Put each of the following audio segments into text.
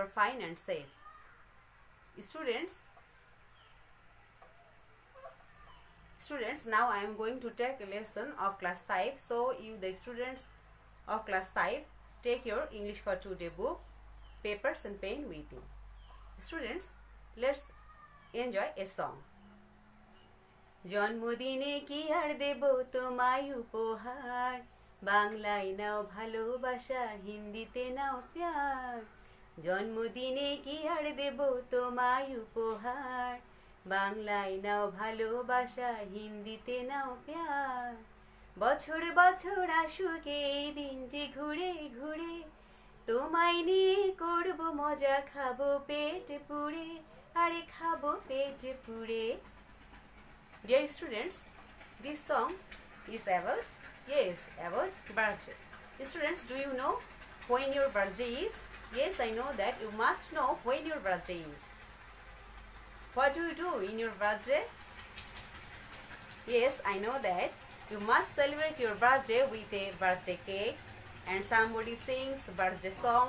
are fine and safe. Students, now I am going to take a lesson of class 5. So you, the students of class 5, take your English for Today book, papers and pen with you. Students, let's enjoy a song. জন্মদিনে কি আর দেব তোমায় উপহার, বাংলায় নাও ভালোবাসা, হিন্দিতে নাও প্যার। জন্মদিনে কি আর দেব তোমায় উপহার, বাংলায় নাও ভালোবাসা, হিন্দিতে নাও প্যার। বছর বছর আসুক এই দিনটি ঘুরে ঘুরে, তোমায় নিয়ে করব মজা, খাবো পেট পুড়ে, আরে খাবো পেট পুড়ে। Dear students, this song is about birthday. Students, do you know when your birthday is? Yes, I know that you must know when your birthday is. What do you do in your birthday? Yes, I know that you must celebrate your birthday with a birthday cake, and somebody sings birthday song,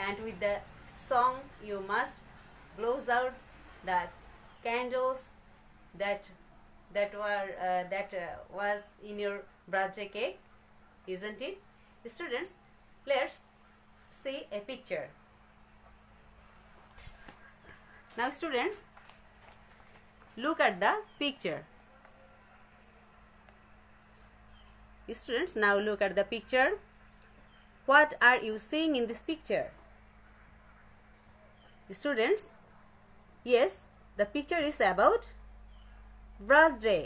and with the song you must blow out the candles that was in your birthday cake, isn't it? Students, let's see a picture. Now students, look at the picture. Students, now look at the picture. What are you seeing in this picture? Students, yes, the picture is about birthday,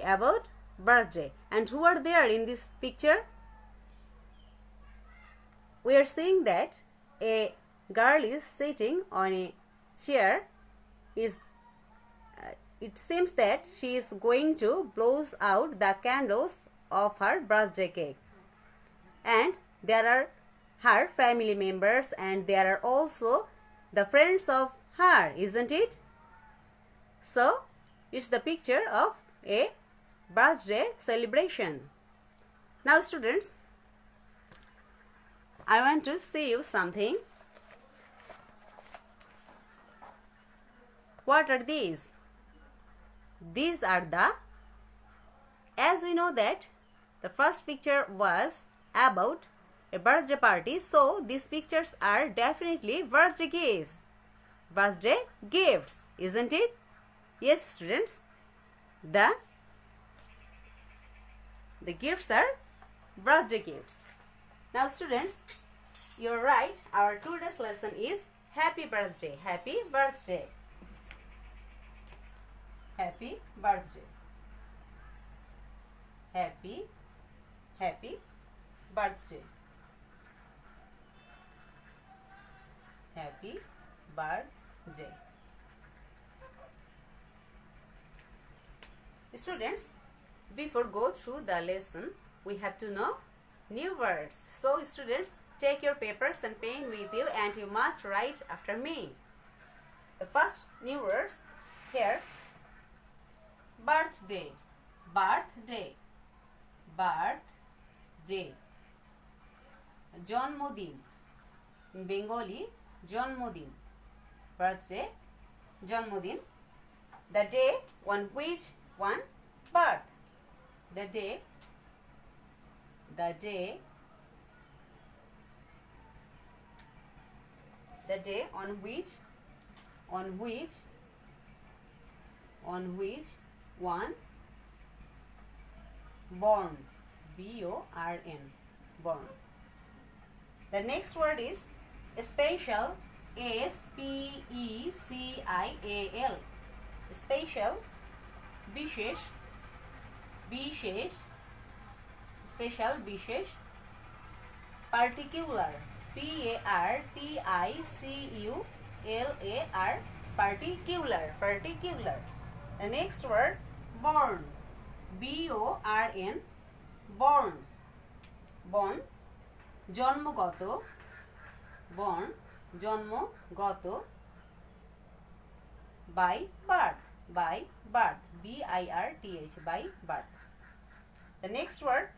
and who are there in this picture? We are seeing that a girl is sitting on a chair. It seems that she is going to blow out the candles of her birthday cake, and there are her family members, and there are also the friends of her, isn't it? So it's the picture of a birthday celebration. Now students, I want to see you something. What are these? These are as we know that the first picture was about a birthday party, so these pictures are definitely birthday gifts, isn't it? Yes students, the gifts are birthday gifts. Now students, you're right, our today's lesson is happy birthday, happy birthday, happy birthday, happy birthday, happy birthday. Students, before go through the lesson, we have to know new words. So students, take your papers and pen with you, and you must write after me. The first new words here: birthday, birthday, birthday. জন্মদিন, in Bengali, জন্মদিন, birthday, জন্মদিন. The day on which one birth, the day on which one born, born, born. The next word is special, special, special. বিশেষ, special, বিশেষ. particular, particular, particular. The next word born, born, born, born. জন্মগত, born, জন্মগত. by birth, birth, birth, by birth. The next word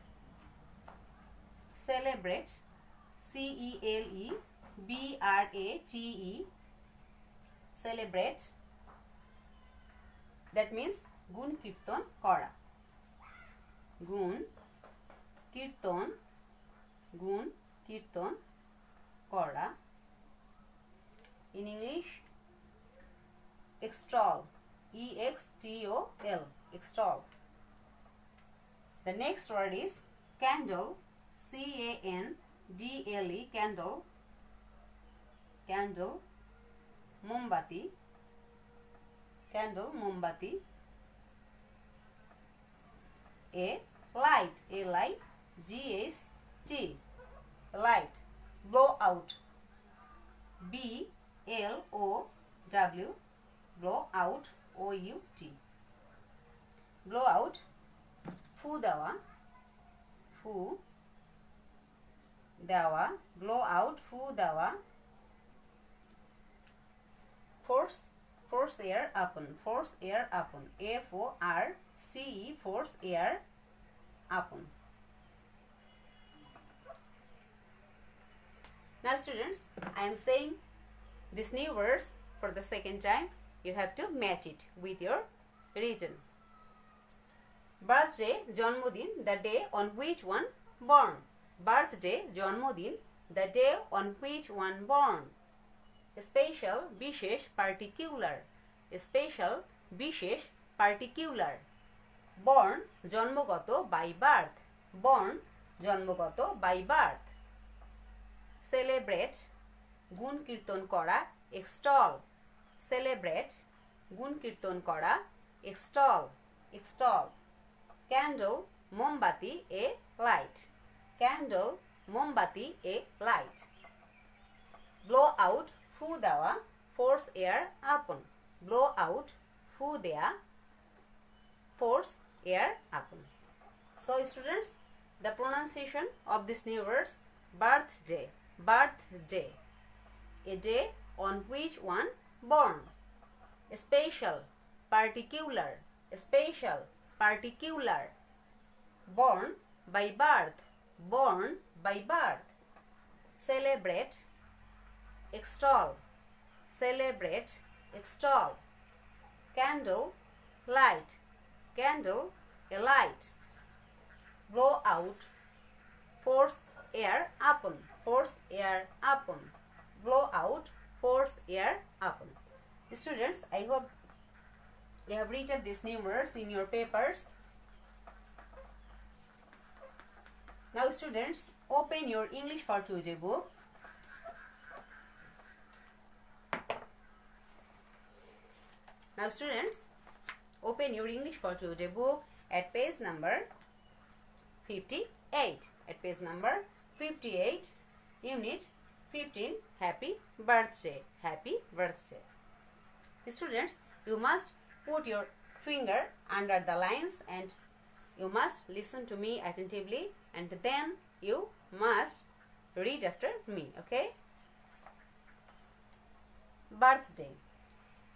celebrate, celebrate, celebrate, that means গুণ কীর্তন করা, গুণ কীর্তন, গুণ কীর্তন করা, in English extol, extol, extol. The next word is candle, candle, candle, candle, mombati, candle, mombati. A light, G-H-T, light, blow out, B-L-O-W, blow out, O-U-T, blow out. ফু দেওয়া, ফু দেওয়া, blow out, ফু দেওয়া. Force air upon, force air upon, F-O-R-C-E, force air upon. Now students, I am saying this new words for the second time. You have to match it with your written. Birthday, জন্মদিন, the day on which one born. Birthday, জন্মদিন, the day on which one born. Special, বিশেষ, particular. Special, বিশেষ, particular. Born, জন্মগত, by birth. Born, জন্মগত, by birth. Celebrate, গুণ কীর্তন করা, extol. Celebrate, গুণ কীর্তন করা, extol, extol. Candle, mombati, a light. Candle, mombati, a light. Blow out, ফু দেওয়া, force air upon. Blow out, ফু দেয়া, force air upon. So students, the pronunciation of this new words: birthday, birthday, a day on which one born. Special, particular, special, particular. Born, by birth, born, by birth. Celebrate, extol, celebrate, extol. Candle, light, candle, a light. Blow out, force air upon, force air upon. Blow out, force air upon. Students, I hope you have written these new words in your papers. Now students, open your English for Today book. Now students, open your English for Today book at page number 58. At page number 58, unit 15, happy birthday, happy birthday. Students, you must put your finger under the lines and you must listen to me attentively, and then you must read after me, okay? Birthday.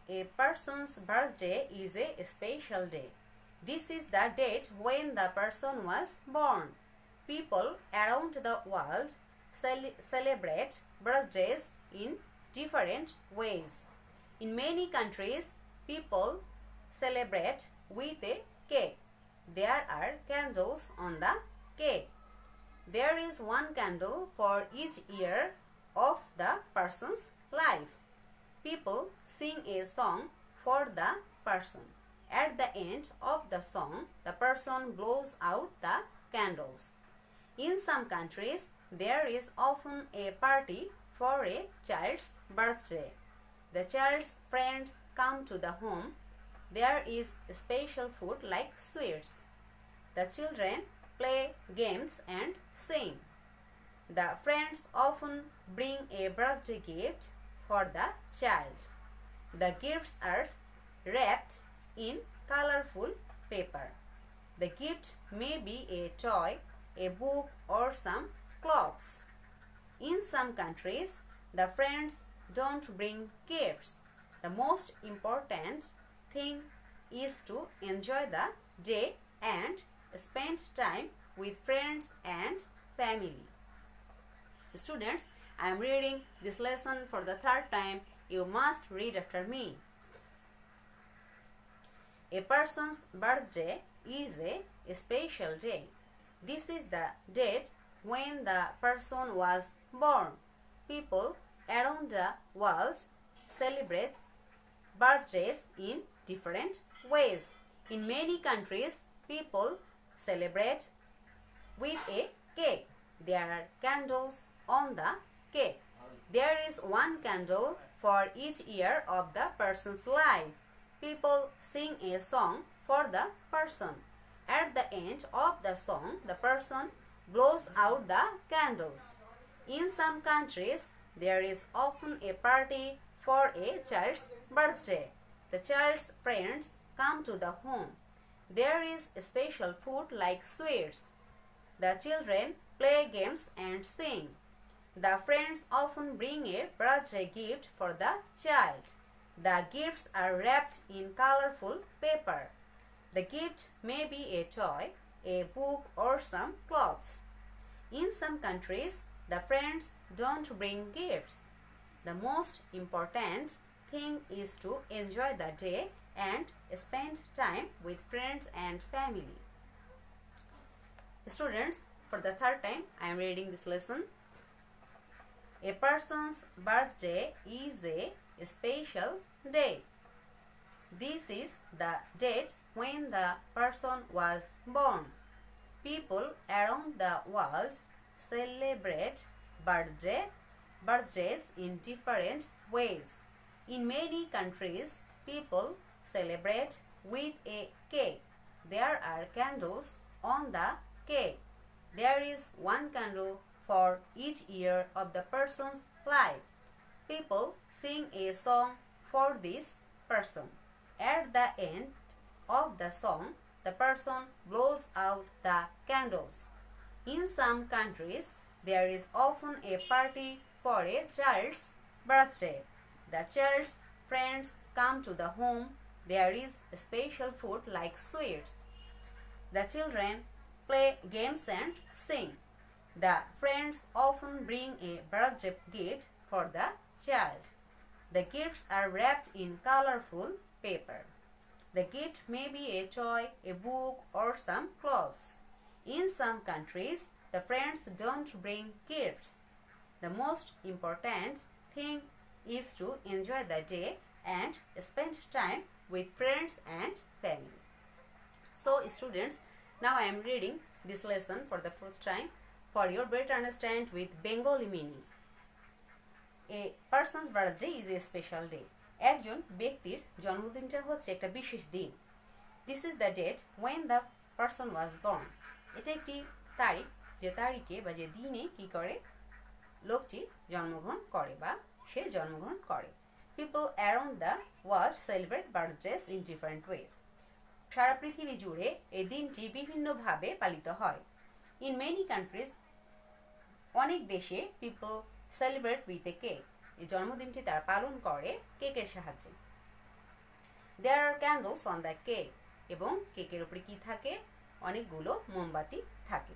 A person's birthday is a special day. This is the date when the person was born. People around the world celebrate birthdays in different ways. In many countries, people celebrate with a cake. There are candles on the cake. There is one candle for each year of the person's life. People sing a song for the person. At the end of the song, the person blows out the candles. In some countries, there is often a party for a child's birthday. The child's friends come to the home. There is special food like sweets. The children play games and sing. The friends often bring a birthday gift for the child. The gifts are wrapped in colorful paper. The gift may be a toy, a book, or some clothes. In some countries, the friends don't bring gifts. The most important thing is to enjoy the day and spend time with friends and family. Students, I am reading this lesson for the third time. You must read after me. A person's birthday is a special day. This is the date when the person was born. People around the world celebrate birthdays in different ways. In many countries, people celebrate with a cake. There are candles on the cake. There is one candle for each year of the person's life. People sing a song for the person. At the end of the song, the person blows out the candles. In some countries, there is often a party for a child's birthday. The child's friends come to the home. There is special food like sweets. The children play games and sing. The friends often bring a birthday gift for the child. The gifts are wrapped in colorful paper. The gift may be a toy, a book, or some clothes. In some countries, the friends don't bring gifts. The most important thing is to enjoy the day and spend time with friends and family. Students, for the third time, I am reading this lesson. A person's birthday is a special day. This is the date when the person was born. People around the world celebrate birthdays in different ways. In many countries, people celebrate with a cake. There are candles on the cake. There is one candle for each year of the person's life. People sing a song for this person. At the end of the song, the person blows out the candles. In some countries, there is often a party for a child's birthday. The child's friends come to the home. There is special food like sweets. The children play games and sing. The friends often bring a birthday gift for the child. The gifts are wrapped in colorful paper. The gift may be a toy, a book, or some clothes. In some countries, the friends don't bring gifts. The most important thing is to enjoy the day and spend time with friends and family. So, students, now I am reading this lesson for the fourth time for your better understand with Bengali meaning. A person's birthday is a special day. একজন ব্যক্তির জন্মদিনটা হচ্ছে একটা বিশেষ দিন. This is the date when the person was born. এটা একটি তারিখ, যে তারিখে বা যে দিনে কি করে লোকটি জন্মগ্রহণ করে বা সে জন্মগ্রহণ করে. People around the world celebrate birthdays in different ways. সারা পৃথিবী জুড়ে এই দিনটি বিভিন্নভাবে পালিত হয়. In many countries, অনেক দেশে people celebrate with a cake. এই জন্মদিনটি তারা পালন করে কেকের সাহায্যে. There are candles on the cake. এবং কেকের উপরে কি থাকে? অনেকগুলো মোমবাতি থাকে.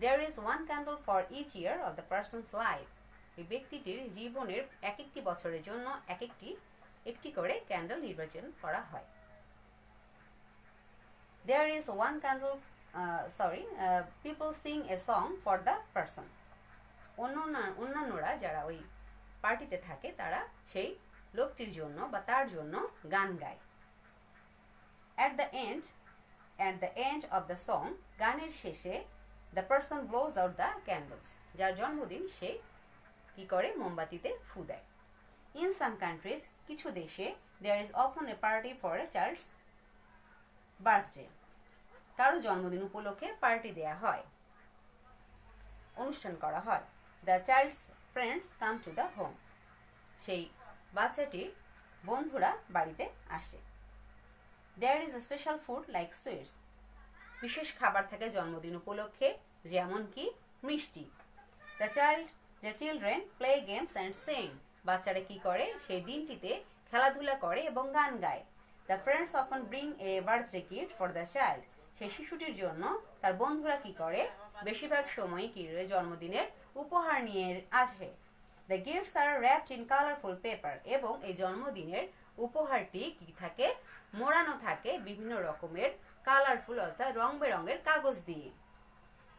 There is one candle for each year of the person's life. এই ব্যক্তিটির জীবনের এক একটি বছরের জন্য একটি করে ক্যান্ডেল নির্বাচন করা হয়. There is one candle, people sing a song for the person. অন্যান্যরা যারা ওই পার্টিতে থাকে তারা সেই লোকটির জন্য বা তার জন্য গান গায়. At the end of the song, গানের শেষে the person blows out the candles. যার জন্মদিন সে কি করে? মোমবাতিতে ফু দেয়. In some countries, কিছু দেশে there is often a party for a child's birthday. কারো জন্মদিন উপলক্ষে পার্টি দেয়া হয়, অনুষ্ঠান করা হয়. The child's friends come to the home. সেই বাচ্চাটির বন্ধুরা বাড়িতে আসে. There is a special food like sweets. বিশেষ খাবার থাকে জন্মদিন উপলক্ষে, যেমন কি মিষ্টি. The children play games and sing. বাচ্চারা কি করে? সেই দিনটিতে খেলাধুলা করে এবং গান গায়. The friends often bring a birthday gift for the child. সেই শিশুটির জন্য তার বন্ধুরা কি করে? বেশিরভাগ সময় কি জন্মদিনের উপহার নিয়ে আসে. The gifts are wrapped in colourful paper, এবং এই জন্মদিনের উপহারটি কি থাকে, মোড়ানো থাকে বিভিন্ন রকমের কালারফুল অর্থাৎ রং বেরঙের কাগজ দিয়ে।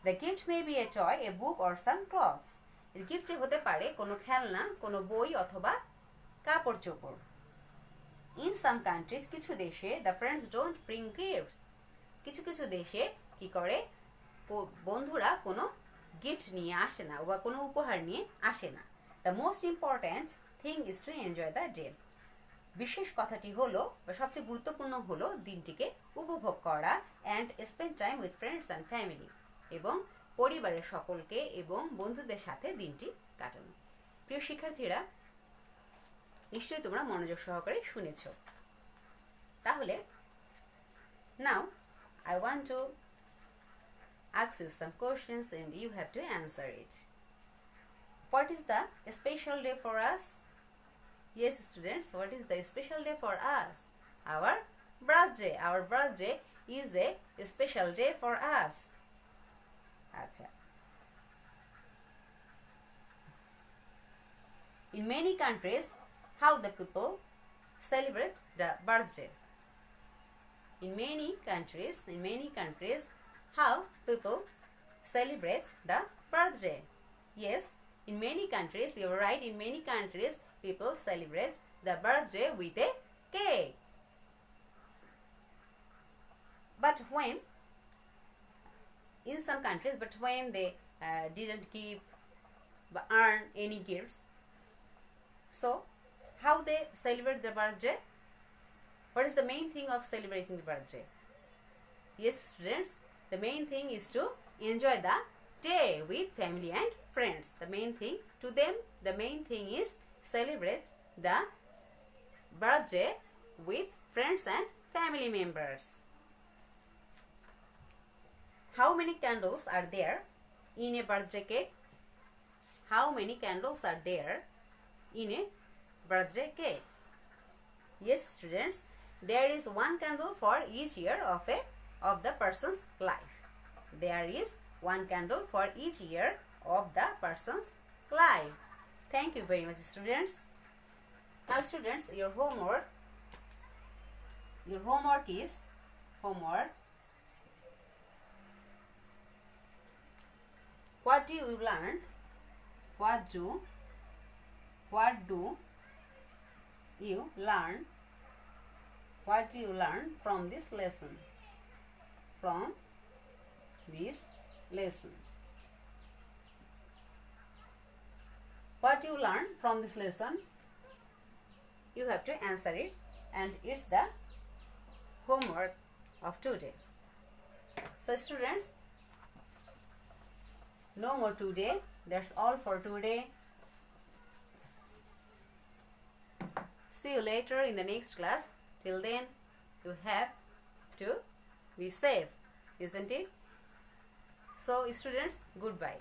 The gift may B A toy, A book or some clothes, এর গিফটে হতে পারে কোনো খেলনা, কোনো বই অথবা কাপড় চোপড়। ইন সাম কান্ট্রিজ, কিছু দেশে the friends don't bring gifts, কিছু কিছু দেশে কি করে বন্ধুরা কোনো গিফট নিয়ে আসে না বা কোনো উপহার নিয়ে আসে না। The most important thing is to enjoy the day, বিশেষ কথাটি হলো বা সবচেয়ে গুরুত্বপূর্ণ হলো দিনটিকে উপভোগ করা, and spend time with friends and family, এবং পরিবারের সকলকে এবং বন্ধুদের সাথে দিনটি কাটানো। প্রিয় শিক্ষার্থীরা, নিশ্চয়ই তোমরা মনোযোগ সহকারে শুনেছ। তাহলে নাও I want to ask you some questions and you have to answer it. What is the special day for us? Yes, students, what is the special day for us? Our birthday. Our birthday is a special day for us. Acha. In many countries, how the people celebrate the birthday? In many countries, how people celebrate the birthday? Yes, in many countries, you're right, in many countries, people celebrate the birthday with a cake. But when, in some countries, when they didn't give or earn any gifts, so how they celebrate the birthday? What is the main thing of celebrating the birthday? Yes, students, the main thing is to enjoy the day with family and friends. The main thing to them, the main thing is celebrate the birthday with friends and family members. How many candles are there in a birthday cake? How many candles are there in a birthday cake? Yes, students, there is one candle for each year of the person's life. There is one candle for each year of the person's life. Thank you very much, students. Now, students, your homework is what do you learn? What do you learn? What do you learn from this lesson? From this lesson. What do you learn from this lesson? You have to answer it, and it's the homework of today. So, students, no more today. That's all for today. See you later in the next class. Till then, you have to be safe, isn't it? So, students, goodbye.